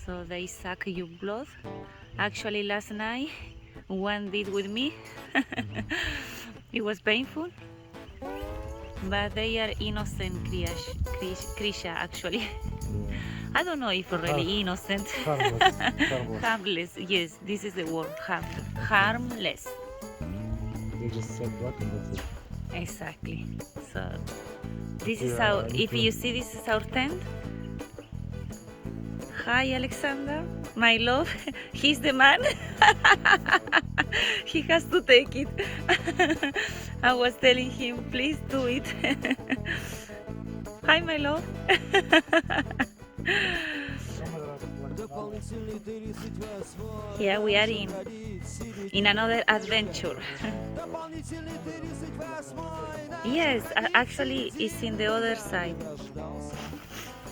so they suck your blood. Actually, last night one did with me. It was painful, but they are innocent creature actually. I don't know if really innocent. Harmless. Harmless. Harmless, yes, this is the word, harmless. They just said what and that's it. Exactly. So this Okay, is our, I need if to- you see, this is our tent. Hi Alexander, my love, he's the man. He has to take it. I was telling him, please do it. Hi my love. Here we are in another adventure. Yes, actually it's in the other side.